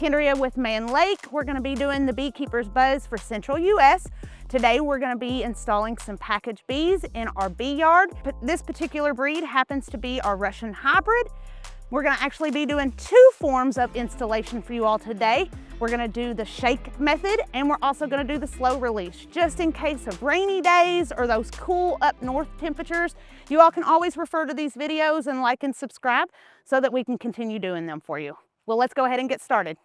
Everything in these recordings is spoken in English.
Kendrea with Mann Lake. We're going to be doing the Beekeeper's Buzz for Central US. Today we're going to be installing some package bees in our bee yard. But this particular breed happens to be our Russian hybrid. We're going to actually be doing two forms of installation for you all today. We're going to do the shake method, and we're also going to do the slow release, just in case of rainy days or those cool up north temperatures. You all can always refer to these videos and like and subscribe so that we can continue doing them for you. Well, let's go ahead and get started.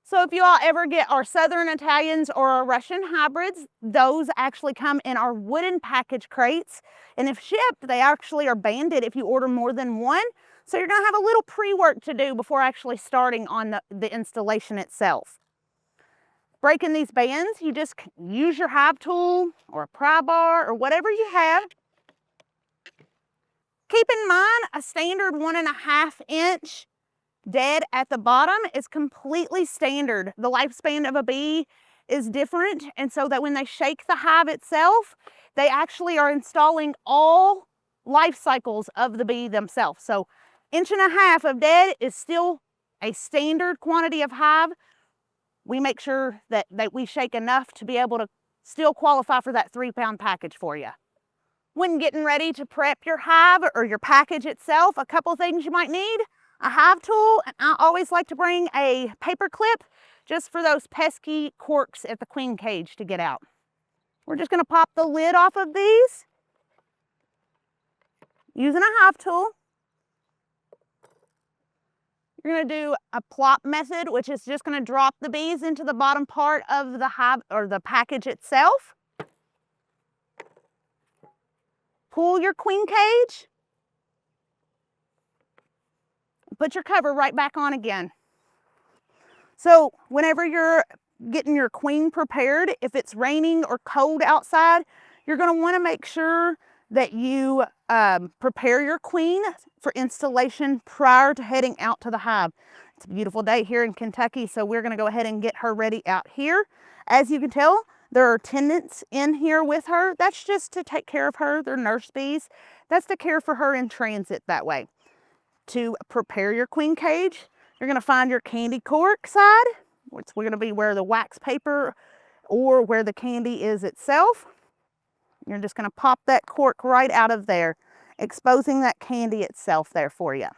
So if you all ever get our Southern Italians or our Russian hybrids, those actually come in our wooden package crates. And if shipped, they actually are banded if you order more than one. So you're going to have a little pre-work to do before actually starting on the installation itself. Breaking these bands, you just use your hive tool or a pry bar or whatever you have. Keep in mind, a standard 1.5 inch dead at the bottom is completely standard. The lifespan of a bee is different, and so that when they shake the hive itself, they actually are installing all life cycles of the bee themselves. So 1.5 inches of dead is still a standard quantity of hive. We make sure that we shake enough to be able to still qualify for that 3-pound package for you. When getting ready to prep your hive or your package itself, a couple things you might need: a hive tool, and I always like to bring a paper clip just for those pesky corks at the queen cage to get out. We're just going to pop the lid off of these using a hive tool. You're going to do a plop method, which is just going to drop the bees into the bottom part of the hive or the package itself. Pull your queen cage. Put your cover right back on again. So whenever you're getting your queen prepared, if it's raining or cold outside, you're going to want to make sure that you prepare your queen for installation prior to heading out to the hive. It's a beautiful day here in Kentucky, so we're going to go ahead and get her ready out here. As you can tell, there are attendants in here with her. That's just to take care of her. They're nurse bees. That's to care for her in transit that way. To prepare your queen cage, you're going to find your candy cork side, which we're going to be where the wax paper or where the candy is itself. You're just going to pop that cork right out of there, exposing that candy itself there for you.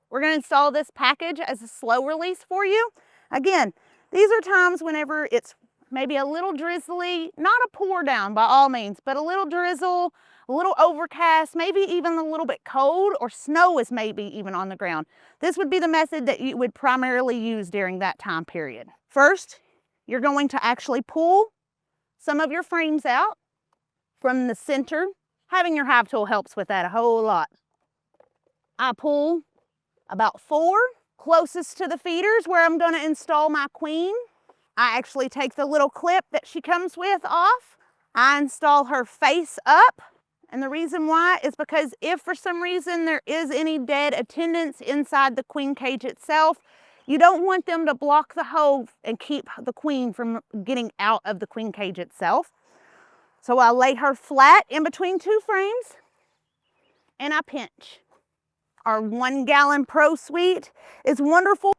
We're going to install this package as a slow release for you. Again, these are times whenever it's maybe a little drizzly, not a pour down by all means, but a little drizzle, a little overcast, maybe even a little bit cold, or snow is maybe even on the ground. This would be the method that you would primarily use during that time period. First, you're going to actually pull some of your frames out from the center. Having your hive tool helps with that a whole lot. I pull about 4 closest to the feeders where I'm going to install my queen. I actually take the little clip that she comes with off. I install her face up. And the reason why is because if for some reason there is any dead attendants inside the queen cage itself, you don't want them to block the hole and keep the queen from getting out of the queen cage itself. So I lay her flat in between 2 frames and I pinch. Our 1 gallon Pro Suite is wonderful.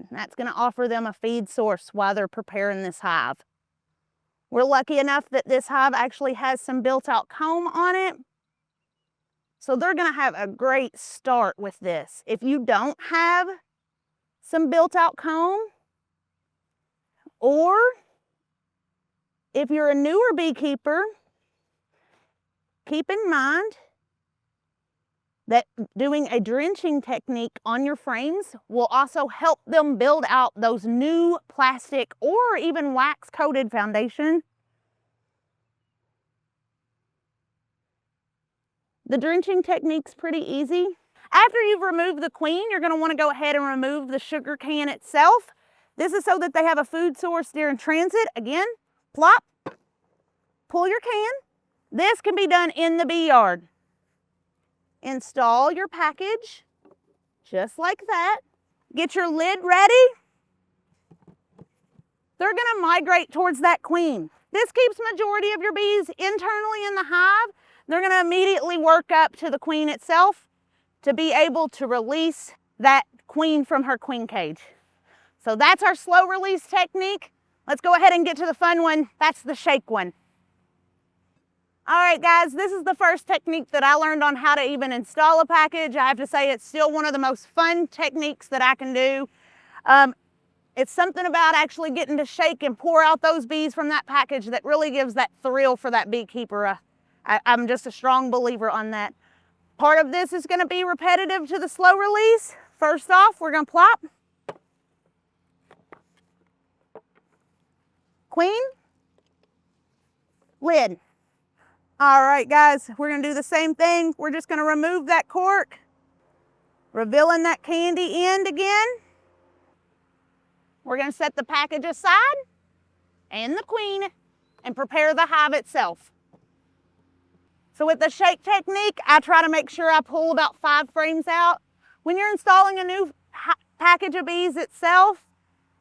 That's going to offer them a feed source while they're preparing this hive. We're lucky enough that this hive actually has some built-out comb on it. So they're going to have a great start with this. If you don't have some built-out comb, or if you're a newer beekeeper, keep in mind that doing a drenching technique on your frames will also help them build out those new plastic or even wax coated foundation. The drenching technique's pretty easy. After you've removed the queen, you're going to want to go ahead and remove the sugar can itself. This is so that they have a food source during transit. Again, plop, pull your can. This can be done in the bee yard. Install your package just like that. Get your lid ready. They're going to migrate towards that queen. This keeps majority of your bees internally in the hive. They're going to immediately work up to the queen itself. to be able to release that queen from her queen cage. So that's our slow release technique. Let's go ahead and get to the fun one. That's the shake one. All right, guys, this is the first technique that I learned on how to even install a package. I have to say it's still one of the most fun techniques that I can do. It's something about actually getting to shake and pour out those bees from that package that really gives that thrill for that beekeeper. I'm just a strong believer on that. Part of this is going to be repetitive to the slow release. First off, we're going to plop. Queen. Lid. All right, guys, we're going to do the same thing. We're just going to remove that cork, revealing that candy end again. We're going to set the package aside and the queen and prepare the hive itself. So with the shake technique, I try to make sure I pull about 5 frames out. When you're installing a new package of bees itself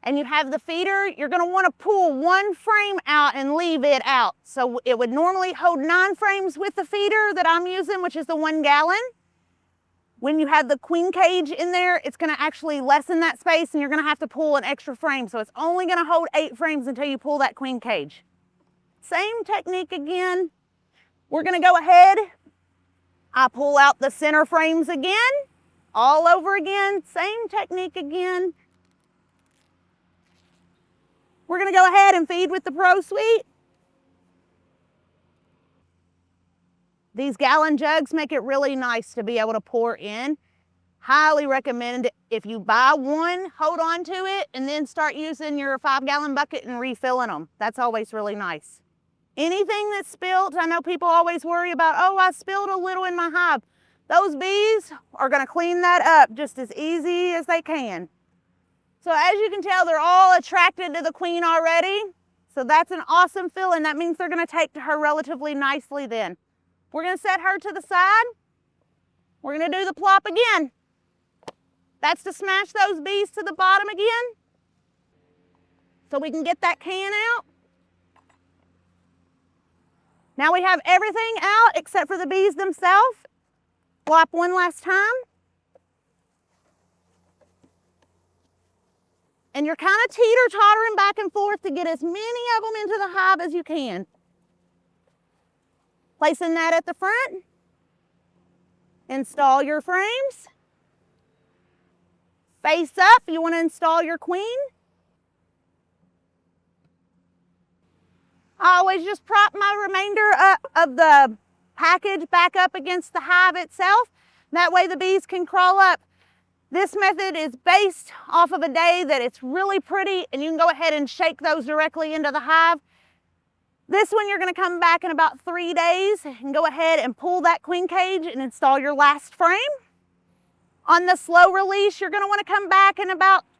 and you have the feeder, you're going to want to pull 1 frame out and leave it out. So it would normally hold 9 frames with the feeder that I'm using, which is the 1 gallon. When you have the queen cage in there, it's going to actually lessen that space and you're going to have to pull an extra frame. So it's only going to hold 8 frames until you pull that queen cage. Same technique again. We're going to go ahead. I pull out the center frames again, all over again. Same technique again. We're going to go ahead and feed with the Pro Suite. These gallon jugs make it really nice to be able to pour in. Highly recommend if you buy one, hold on to it and then start using your 5-gallon bucket and refilling them. That's always really nice. Anything that's spilled, I know people always worry about, oh, I spilled a little in my hive. Those bees are going to clean that up just as easy as they can. So as you can tell, they're all attracted to the queen already. So that's an awesome feeling. That means they're going to take to her relatively nicely then. We're going to set her to the side. We're going to do the plop again. That's to smash those bees to the bottom again so we can get that can out. Now we have everything out except for the bees themselves. Plop one last time. And you're kind of teeter-tottering back and forth to get as many of them into the hive as you can. Placing that at the front. Install your frames. Face up, you want to install your queen. I always just prop my remainder of the package back up against the hive itself. That way the bees can crawl up. This method is based off of a day that it's really pretty and you can go ahead and shake those directly into the hive. This one you're going to come back in about 3 days and go ahead and pull that queen cage and install your last frame. On the slow release, you're going to want to come back in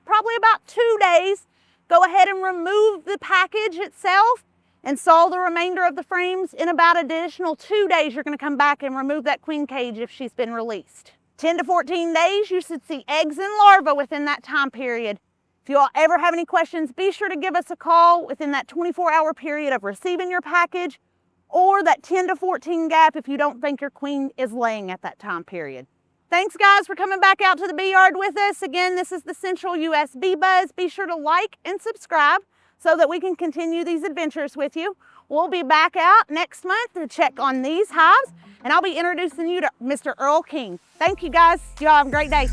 probably about 2 days. Go ahead and remove the package itself. Install the remainder of the frames. In about an additional 2 days, you're going to come back and remove that queen cage if she's been released. 10 to 14 days, you should see eggs and larvae within that time period. If you all ever have any questions, be sure to give us a call within that 24-hour period of receiving your package or that 10 to 14 gap if you don't think your queen is laying at that time period. Thanks, guys, for coming back out to the bee yard with us. Again, this is the Central U.S. Bee Buzz. Be sure to like and subscribe so that we can continue these adventures with you. We'll be back out next month to check on these hives, and I'll be introducing you to Mr. Earl King. Thank you, guys. You all have a great day.